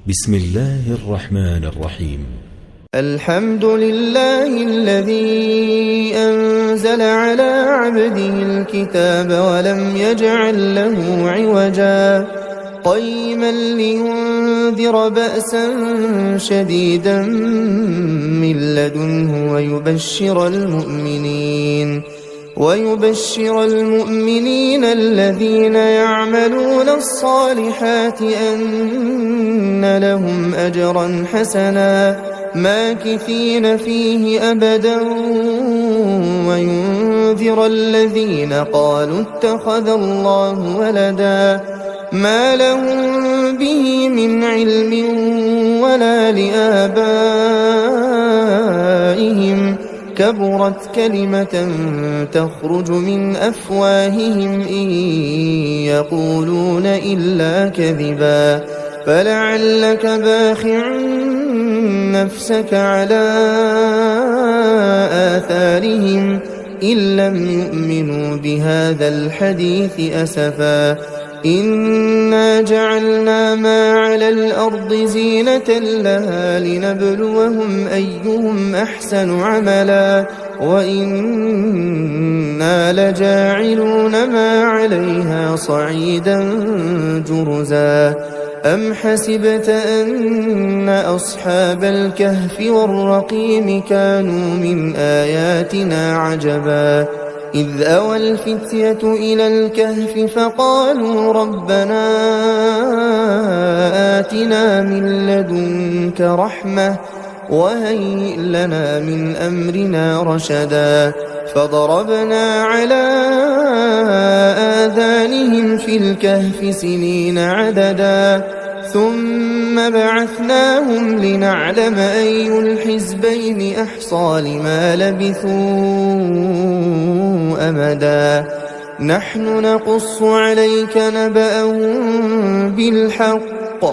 بسم الله الرحمن الرحيم. الحمد لله الذي أنزل على عبده الكتاب ولم يجعل له عوجا قيما لينذر بأسا شديدا من لدنه ويبشر المؤمنين الذين يعملون الصالحات أن لهم أجرا حسنا ماكثين فيه أبدا وينذر الذين قالوا اتخذ الله ولدا ما لهم به من علم ولا لآبائهم كبرت كلمة تخرج من أفواههم إن يقولون إلا كذبا فلعلك باخع نفسك على آثارهم إن لم يؤمنوا بهذا الحديث أسفا إنا جعلنا ما على الأرض زينة لها لنبلوهم أيهم أحسن عملا وإنا لجاعلون ما عليها صعيدا جرزا أم حسبت أن أصحاب الكهف والرقيم كانوا من آياتنا عجبا إذ أوى الفتية إلى الكهف فقالوا ربنا آتنا من لدنك رحمة وهيئ لنا من أمرنا رشدا فضربنا على آذانهم في الكهف سنين عددا ثم بعثناهم لنعلم أي الحزبين أحصى لما لبثوا أمدا نحن نقص عليك نبأهم بالحق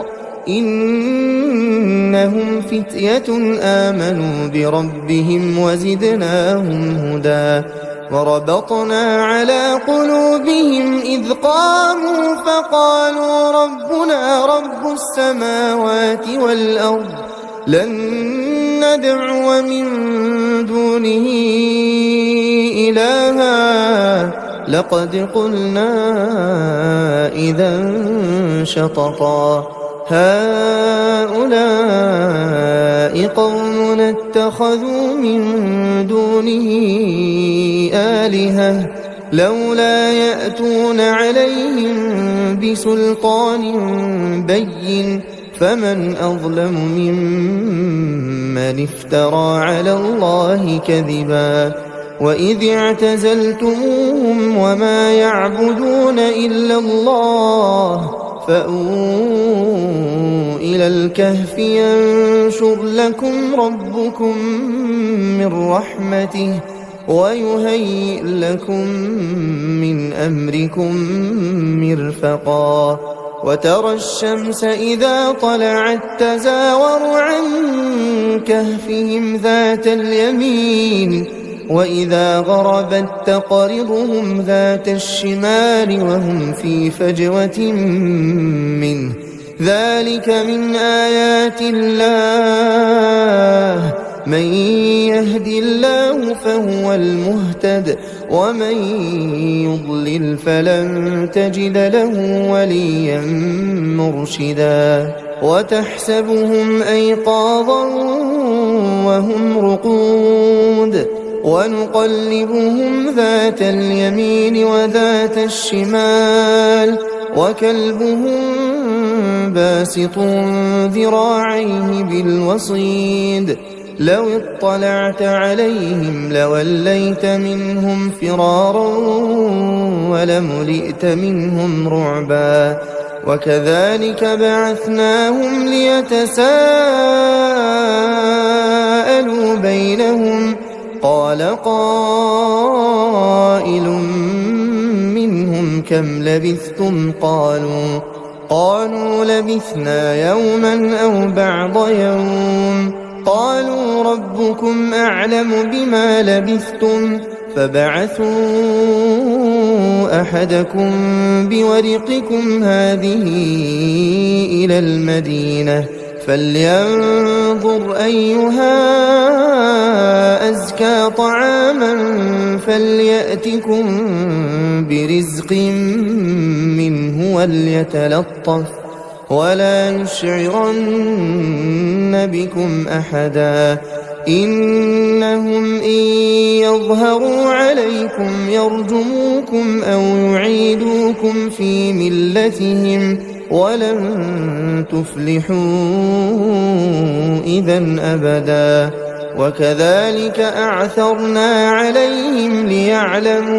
إنهم فتية آمنوا بربهم وزدناهم هدى وربطنا على قلوبهم إذ قاموا فقالوا ربنا رب السماوات والأرض لن ندعو من دونه إلها لقد قلنا إذا شططا هؤلاء قوم اتخذوا من دونه آلهة لولا يأتون عليهم بسلطان بين فمن أظلم ممن افترى على الله كذبا وإذ اعتزلتموهم وما يعبدون إلا الله فأووا إلى الكهف ينشر لكم ربكم من رحمته ويهيئ لكم من أمركم مرفقا وترى الشمس إذا طلعت تزاور عن كهفهم ذات اليمين وإذا غربت تقرضهم ذات الشمال وهم في فجوة منه ذلك من آيات الله من يهد الله فهو المهتد ومن يضلل فلن تجد له وليا مرشدا وتحسبهم أيقاظا وهم رقود ونقلبهم ذات اليمين وذات الشمال وكلبهم باسط ذراعيه بالوصيد لو اطلعت عليهم لوليت منهم فرارا ولملئت منهم رعبا وكذلك بعثناهم ليتساءلوا بينهم قال قائل منهم كم لبثتم قالوا لبثنا يوما أو بعض يوم قالوا ربكم أعلم بما لبثتم فبعثوا أحدكم بورقكم هذه إلى المدينة فلينظر أيها أزكى طعاما فليأتكم برزق منه وليتلطف ولا يشعرن بكم أحدا إنهم إن يظهروا عليكم يرجموكم أو يعيدوكم في ملتهم ولن تفلحوا إذن أبدا وكذلك أعثرنا عليهم ليعلموا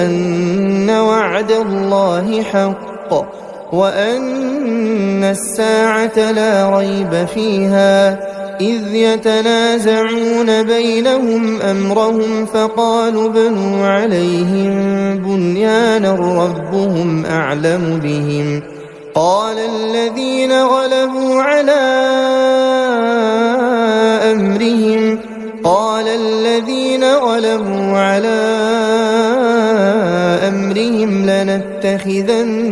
أن وعد الله حق وأن الساعة لا ريب فيها إذ يتنازعون بينهم أمرهم فقالوا ابنوا عليهم بنيانا ربهم أعلم بهم قال الذين غلبوا على أمرهم لنتخذن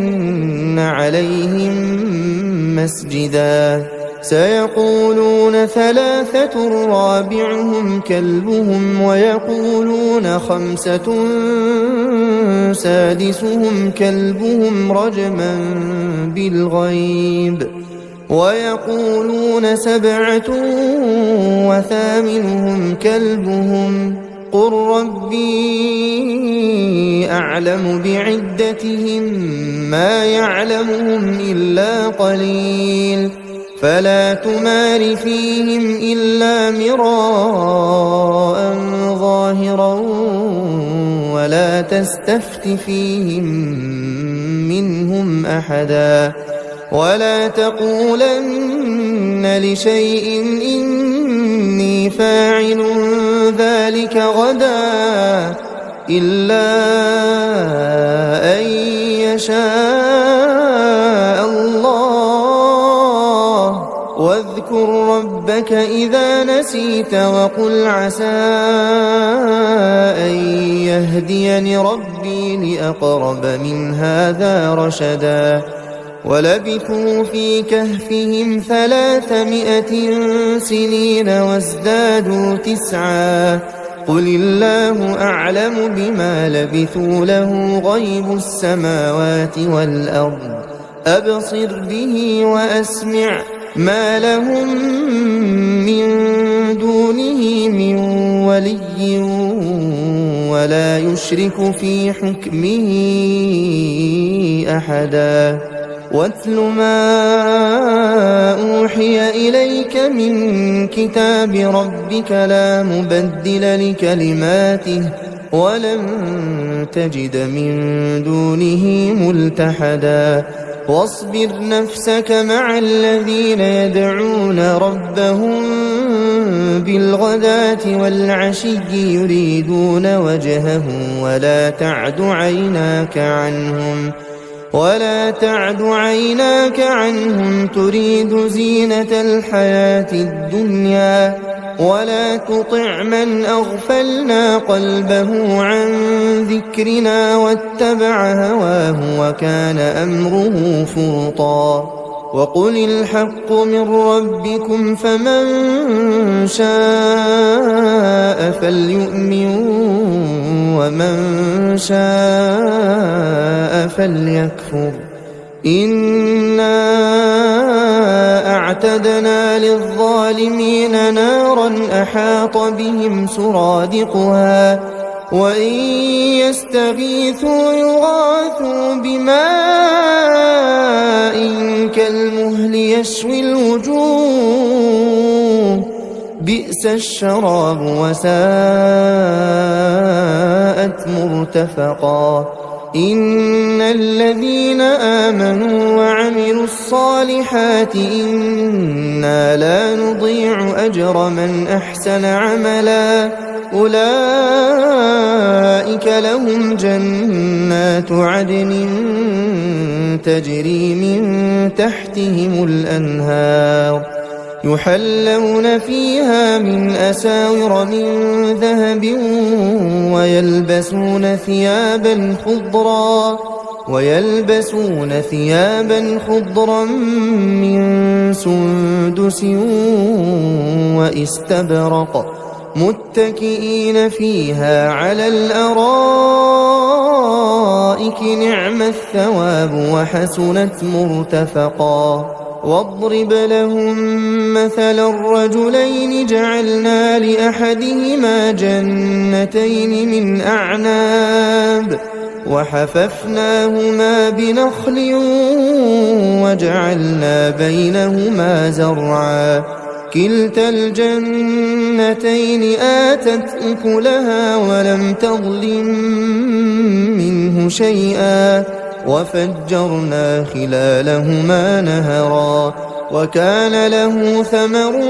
عليهم مسجدا سيقولون ثلاثة رابعهم كلبهم ويقولون خمسة سادسهم كلبهم رجما بالغيب ويقولون سبعة وثامنهم كلبهم قل ربي أعلم بعدتهم ما يعلمهم إلا قليل فلا تمار فيهم إلا مراء ظاهرا ولا تستفت فيهم منهم أحدا ولا تقولن لشيء إني فاعل ذلك غدا إلا أن يشاء الله واذكر ربك إذا نسيت وقل عسى أن يهديني ربي لأقرب من هذا رشدا ولبثوا في كهفهم 300 سنين وازدادوا 9 قل الله أعلم بما لبثوا له غيب السماوات والأرض أبصر به وأسمع ما لهم من دونه من ولي ولا يشرك في حكمه أحدا واتل ما أوحي إليك من كتاب ربك لا مبدل لكلماته ولن تجد من دونه ملتحدا واصبر نفسك مع الذين يدعون ربهم بالغداة والعشي يريدون وجهه ولا تعد عيناك عنهم تريد زينة الحياة الدنيا ولا تطع من أغفلنا قلبه عن ذكرنا واتبع هواه وكان أمره فرطا وقل الحق من ربكم فمن شاء فليؤمن ومن شاء فليكفر إنا أعتدنا للظالمين نارا أحاط بهم سرادقها وإن يستغيثوا يغاثوا بماء كالمهل يشوي الوجوه بئس الشراب وساءت مرتفقا إن الذين آمنوا وعملوا الصالحات إنا لا نضيع أجر من أحسن عملا أولئك لهم جنات عدن تجري من تحتهم الأنهار يحلون فيها من أساور من ذهب ويلبسون ثيابا خضرا من سندس واستبرق متكئين فيها على الأرائك نعم الثواب وحسنت مرتفقا واضرب لهم مثل الرجلين جعلنا لأحدهما جنتين من أعناب وحففناهما بنخل وجعلنا بينهما زرعا كلتا الجنتين آتت أكلها ولم تظلم منه شيئا وفجرنا خلالهما نهرا وكان له ثمر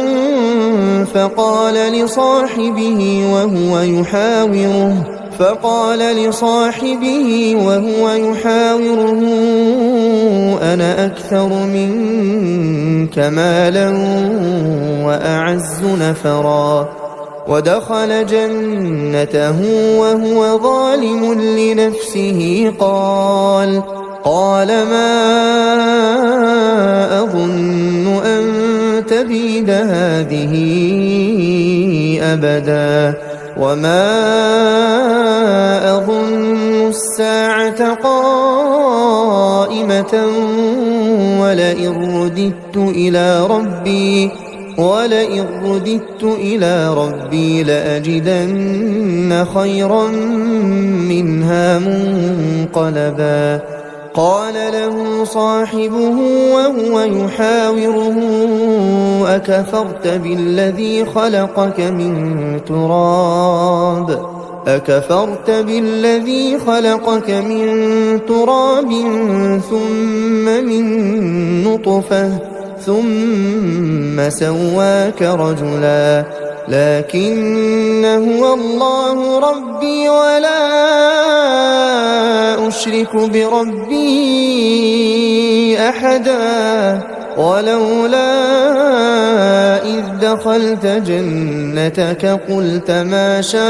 فقال لصاحبه وهو يحاوره أنا أكثر منك مالا وأعز نفرا ودخل جنته وهو ظالم لنفسه قال ما أظن أن تبيد هذه أبدا وما أظن الساعة قائمة ولئن رددت إلى ربي لأجدن خيرا منها منقلبا قال له صاحبه وهو يحاوره أكفرت بالذي خلقك من تراب ثم من نطفة ثم سواك رجلا لكن هو الله ربي ولا أشرك بربي أحدا ولولا إذ دخلت جنتك قلت ما شاء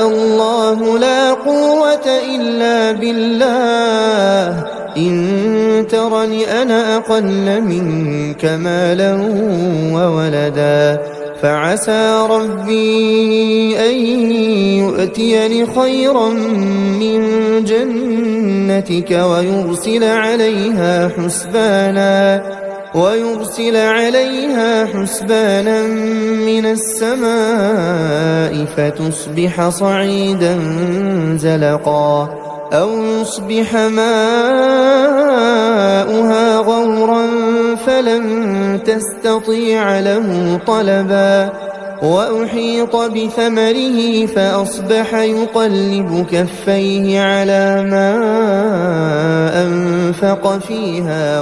الله لا قوة إلا بالله إن ترني أنا أقل منك مالا وولدا فعسى ربي أن يؤتيني خيرا من جنتك ويرسل عليها حسبانا من السماء فتصبح صعيدا زلقا أو يصبح ماؤها غورا فلن تستطيع له طلبا وأحيط بثمره فأصبح يقلب كفيه على ما أنفق فيها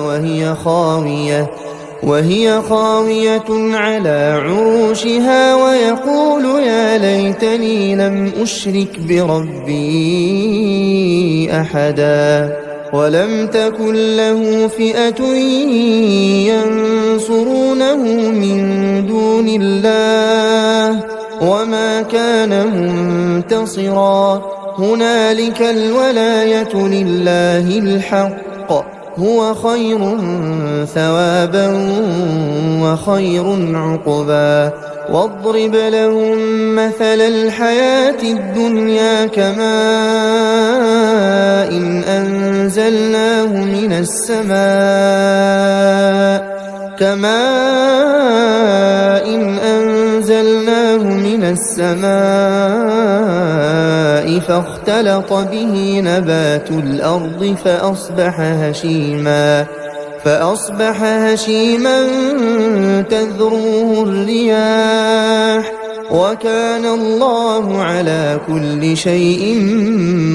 وهي خاوية على عروشها ويقول يا ليتني لم أشرك بربي أحدا ولم تكن له فئة ينصرونه من دون الله وما كان منتصرا هنالك الولاية لله الحق هو خير ثوابا وخير عقبا واضرب لهم مثل الحياة الدنيا كماء إن أنزلناه من السماء فاختلط به نبات الأرض فأصبح هشيما تذروه الرياح وكان الله على كل شيء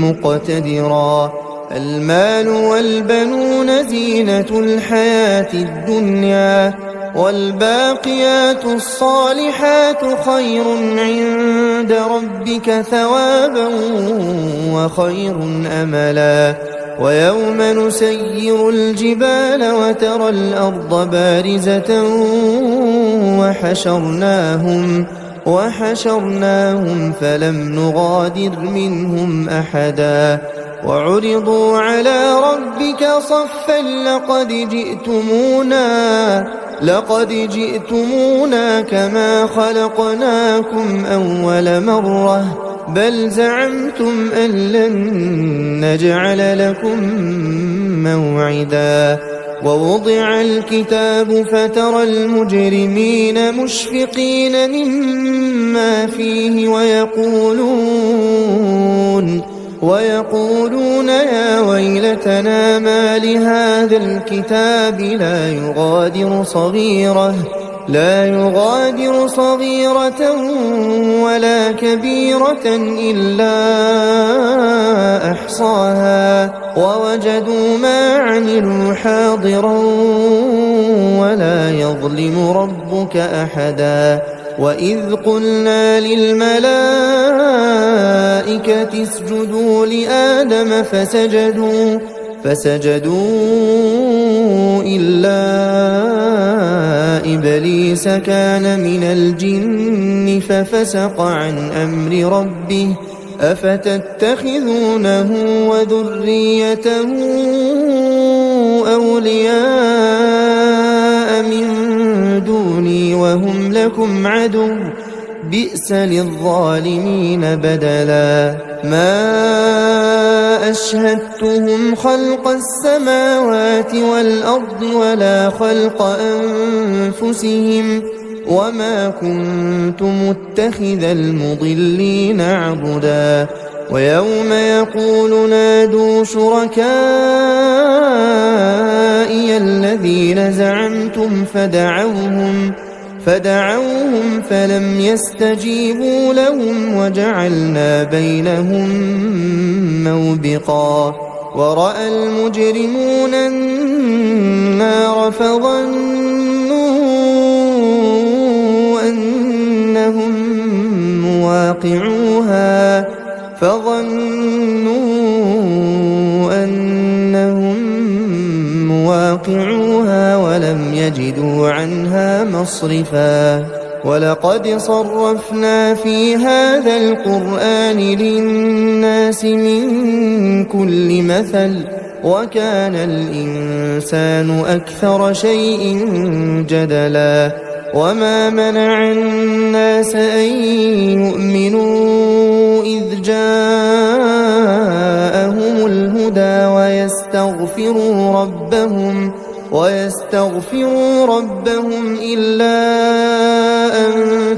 مقتدرا المال والبنون زينة الحياة الدنيا والباقيات الصالحات خير عند ربك ثوابا وخير أملا ويوم نسير الجبال وترى الأرض بارزة وحشرناهم فلم نغادر منهم أحدا وعرضوا على ربك صفا لقد جئتمونا كما خلقناكم أول مرة بل زعمتم أن لن نجعل لكم موعدا ووضع الكتاب فترى المجرمين مشفقين مما فيه ويقولون يا ويلتنا ما لهذا الكتاب لا يغادر صغيرة ولا كبيرة إلا أحصاها ووجدوا ما عملوا حاضرا ولا يظلم ربك أحدا وإذ قلنا للملائكة اسجدوا لآدم فسجدوا إلا إبليس كان من الجن ففسق عن أمر ربه أفتتخذونه وذريته أولياء من دوني وهم لكم عدو بئس للظالمين بدلا ما أشهدتهم خلق السماوات والأرض ولا خلق أنفسهم وما كنت متخذ المضلين عضدا ويوم يقول نادوا شركائي الذين زعمتم فدعوهم فلم يستجيبوا لهم وجعلنا بينهم موبقا ورأى المجرمون النار فظنوا أنهم مواقعوها ولم يجدوا عنها مصرفا ولقد صرفنا في هذا القرآن للناس من كل مثل وكان الإنسان أكثر شيء جدلا وما منع الناس أن يؤمنوا إذ جاءهم الهدى ويستغفروا ربهم إلا أن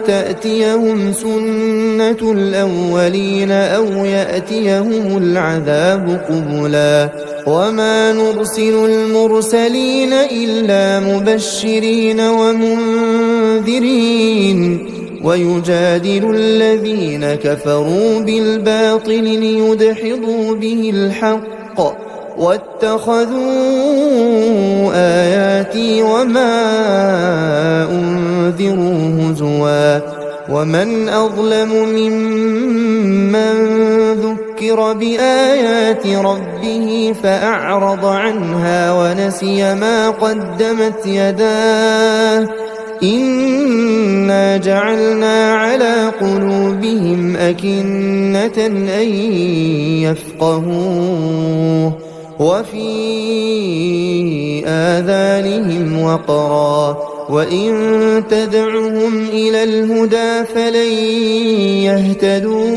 تأتيهم سنة الأولين أو يأتيهم العذاب قبلا وما نرسل المرسلين إلا مبشرين ومنذرين ويجادل الذين كفروا بالباطل ليدحضوا به الحق واتخذوا آياتي وما أنذروا هزوا ومن أظلم ممن ذكر بآيات ربه فأعرض عنها ونسي ما قدمت يداه إنا جعلنا على قلوبهم أكنة أن يفقهوه وفي آذانهم وقرا وإن تدعهم إلى الهدى فلن يهتدوا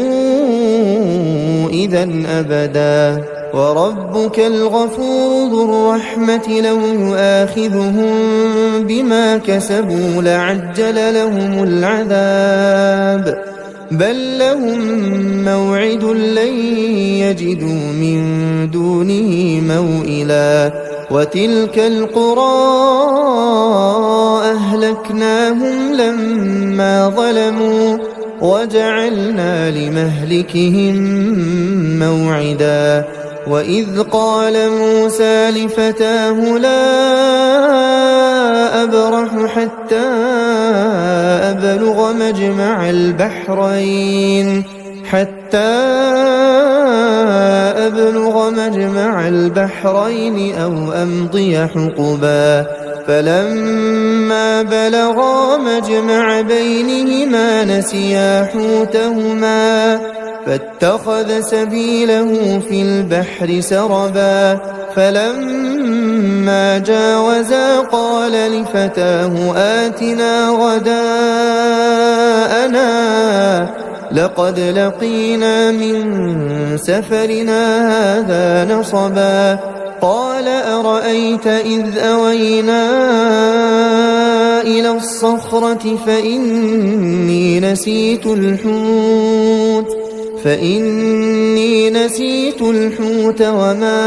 إذا أبدا وربك الغفور ذو الرحمة لو يؤاخذهم بما كسبوا لعجل لهم العذاب بل لهم موعد لن يجدوا من دونه موئلا وتلك القرى أهلكناهم لما ظلموا وجعلنا لمهلكهم موعدا وإذ قال موسى لفتاه لا أبرح حتى أبلغ أبلغ مجمع البحرين أو أمضي حقبا فلما بلغا مجمع بينهما نسيا حوتهما فاتخذ سبيله في البحر سربا فلما جاوزا قال لفتاه آتنا غداءنا لقد لقينا من سفرنا هذا نصبا قال أرأيت إذ أوينا إلى الصخرة فإني نسيت الحوت وما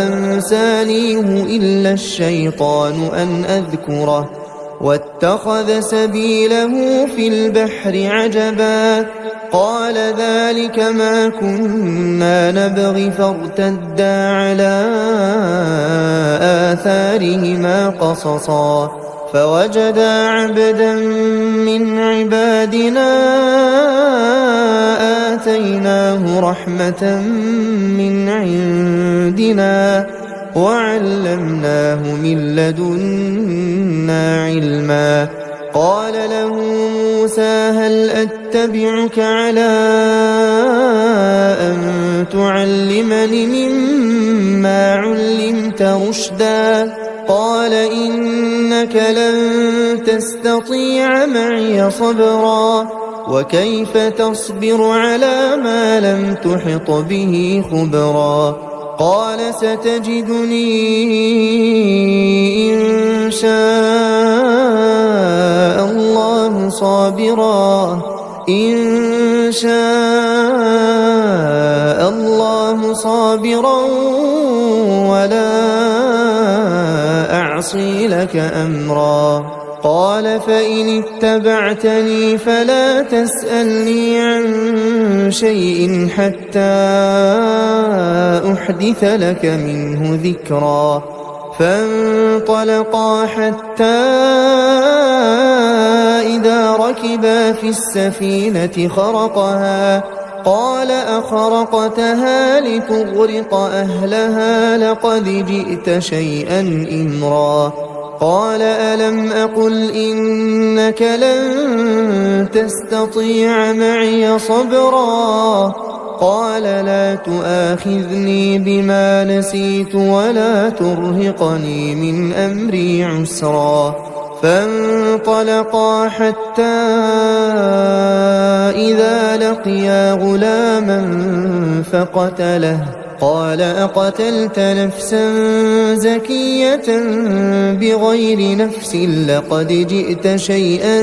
أنسانيه إلا الشيطان أن أذكره واتخذ سبيله في البحر عجبا قال ذلك ما كنا نبغي فارتدا على آثارهما قصصا فوجدا عبدا من عبادنا آتيناه رحمة من عندنا وعلمناه من لدنا علما قال له موسى هل أتبعك على أن تعلمني مما علمت رشدا قال إنك لن تستطيع معي صبرا وكيف تصبر على ما لم تحط به خبرا قال ستجدني إن شاء الله صابرا ولا أعصي لك أمرا قال فإن اتبعتني فلا تسألني عن شيء حتى أحدث لك منه ذكرا فانطلقا حتى إذا ركبا في السفينة خرقها قال أخرقتها لتغرق أهلها لقد جئت شيئا إمرا قال ألم أقل إنك لن تستطيع معي صبرا قال لا تؤاخذني بما نسيت ولا ترهقني من أمري عسرا فانطلقا حتى إذا لقيا غلاما فقتله قال أقتلت نفسا زكية بغير نفس لقد جئت شيئا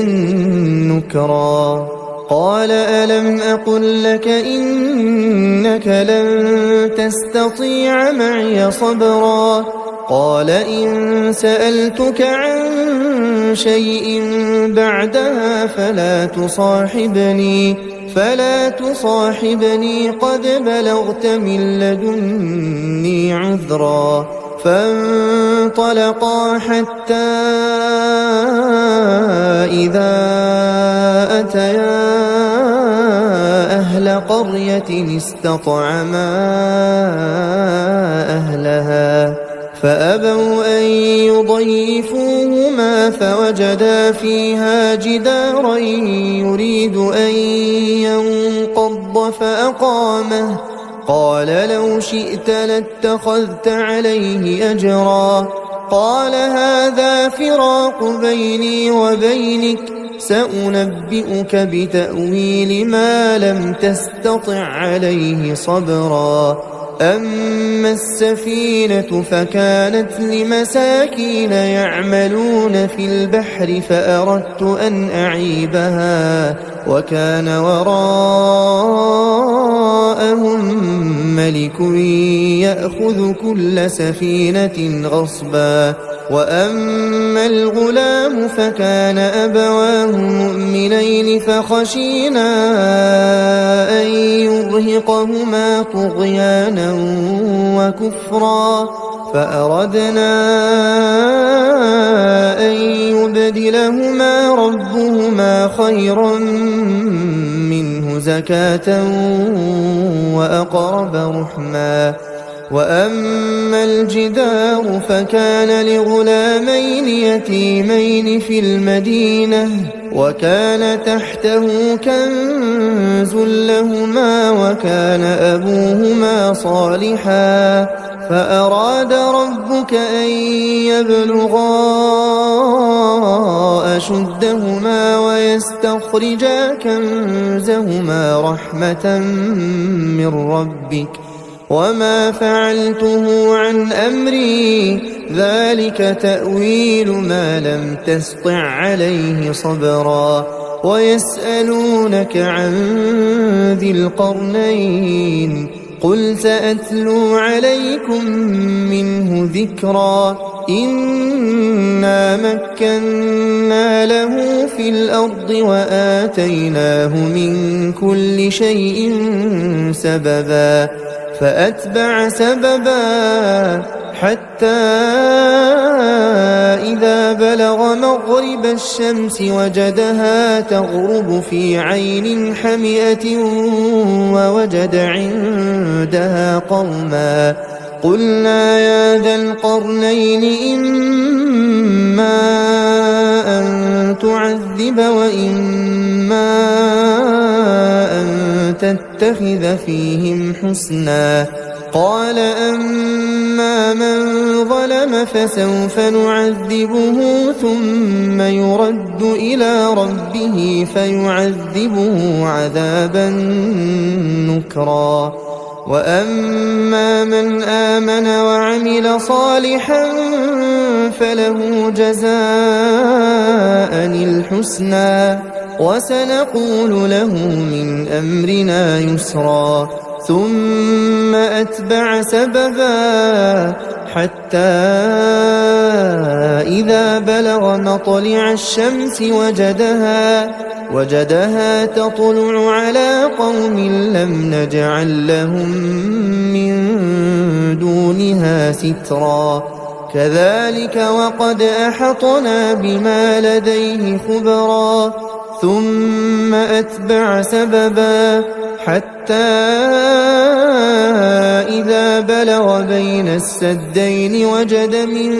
نكرا قال ألم أقل لك إنك لن تستطيع معي صبرا قال إن سألتك عن شيء بعدها فلا تصاحبني قد بلغت من لدني عذرا فانطلقا حتى إذا أتيا أهل قرية استطعما أهلها فأبوا أن يضيفوهما فوجدا فيها جدارا يريد أن ينقض فأقامه قال لو شئت لاتخذت عليه أجرا قال هذا فراق بيني وبينك سأنبئك بتأويل ما لم تستطع عليه صبرا أما السفينة فكانت لمساكين يعملون في البحر فأردت أن أعيبها وكان وراءهم ملك يأخذ كل سفينة غصبا وأما الغلام فكان أبواه مؤمنين فخشينا أن يرهقهما طغيانا وكفرا فأردنا أن يبدلهما ربهما خيرا منه زكاة وأقرب رحما. وأما الجدار فكان لغلامين يتيمين في المدينة وكان تحته كنز لهما وكان أبوهما صالحا فأراد ربك أن يبلغا أشدهما ويستخرجا كنزهما رحمة من ربك وما فعلته عن أمري ذلك تأويل ما لم تسطع عليه صبرا. ويسألونك عن ذي القرنين قل سأتلو عليكم منه ذكرا. إنا مكنا له في الأرض وآتيناه من كل شيء سببا فأتبع سببا حتى إذا بلغ مغرب الشمس وجدها تغرب في عين حمئة ووجد عندها قوما قلنا يا ذا القرنين إما أن تعذب وإما أن تتخذ فيهم حسنا. قال أما من ظلم فسوف نعذبه ثم يرد إلى ربه فيعذبه عذابا نكرا. وأما من آمن وعمل صالحا فله جزاء الحسنى وسنقول له من أمرنا يسرا. ثم أتبع سببا حتى إذا بلغ مطلع الشمس وجدها تطلع على قوم لم نجعل لهم من دونها سترا. كذلك وقد أحطنا بما لديه خبرا. ثم أتبع سببا حتى إذا بلغ بين السدين وجد من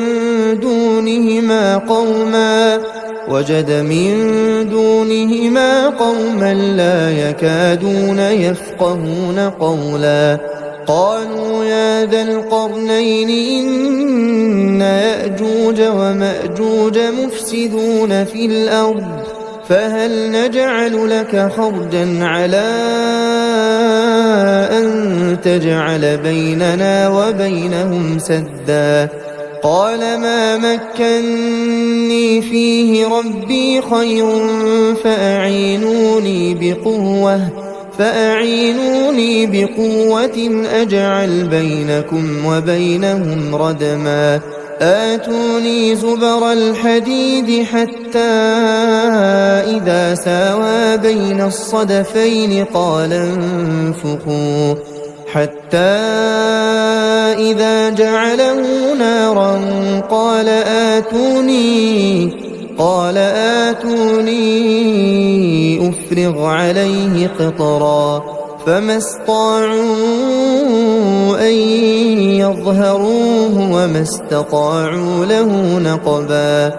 دونهما قوما لا يكادون يفقهون قولا. قالوا يا ذا القرنين إن يأجوج ومأجوج مفسدون في الأرض فهل نجعل لك خرجا على أن تجعل بيننا وبينهم سدا. قال ما مكني فيه ربي خير فأعينوني بقوة أجعل بينكم وبينهم ردما. آتوني زبر الحديد حتى إذا ساوى بين الصدفين قال انفخوا حتى إذا جعله نارا قال آتوني أفرغ عليه قطرا. فما استطاعوا أن يظهروه وما استطاعوا له نقبا.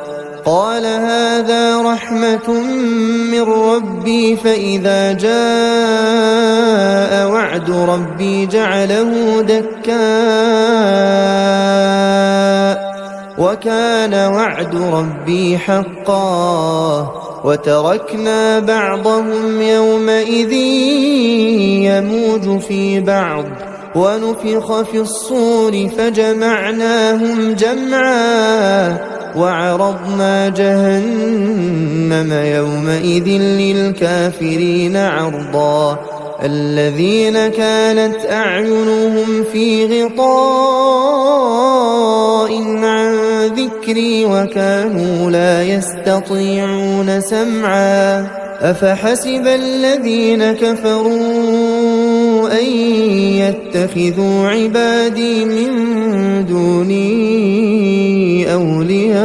قال هذا رحمة من ربي فإذا جاء وعد ربي جعله دكاء وكان وعد ربي حقا. وتركنا بعضهم يومئذ يموج في بعض ونفخ في الصور فجمعناهم جمعا وعرضنا جهنم يومئذ للكافرين عرضا. الذين كانت أعينهم في غطاء عن ذكري وكانوا لا يستطيعون سمعا. أفحسب الذين كفروا أن يتخذوا عبادي من دوني أولياء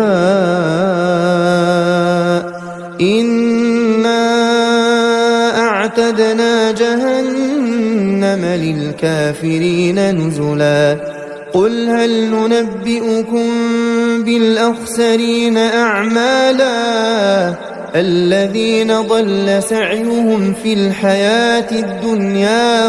إنا أعتدنا وأعتدنا جهنم للكافرين نزلا قل هل ننبئكم بالأخسرين أعمالا الذين ضل سعيهم في الحياة الدنيا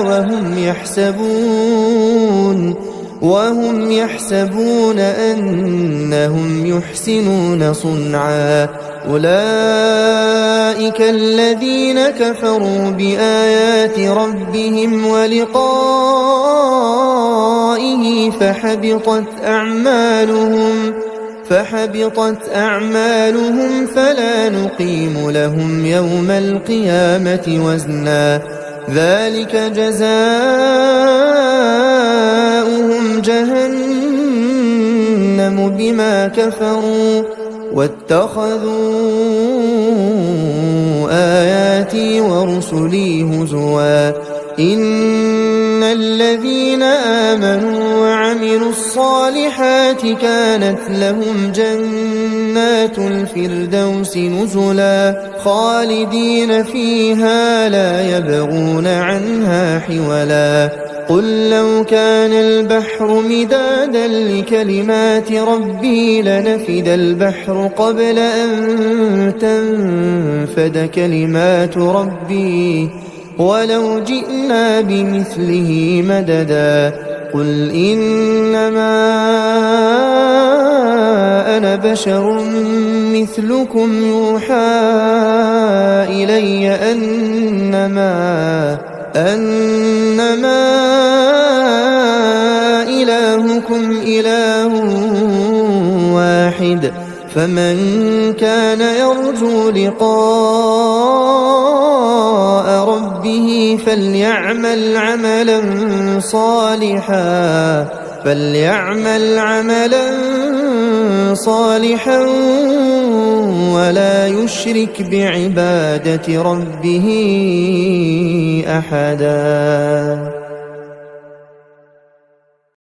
وهم يحسبون أنهم يحسنون صنعا أولئك الذين كفروا بآيات ربهم ولقائه فحبطت أعمالهم فلا نقيم لهم يوم القيامة وزنا ذلك جزاؤهم جهنم بما كفروا واتخذوا آياتي ورسلي هزوا إن الذين آمنوا وعملوا الصالحات كانت لهم جنات الفردوس نزلا خالدين فيها لا يبغون عنها حولا قل لو كان البحر مدادا لكلمات ربي لنفد البحر قبل أن تنفد كلمات ربي ولو جئنا بمثله مددا قل إنما أنا بشر مثلكم يوحى إلي أنما إلهكم إله واحد فمن كان يرجو لقاء ربه فليعمل عملا صالحا ولا يشرك بعبادة ربه أحدا.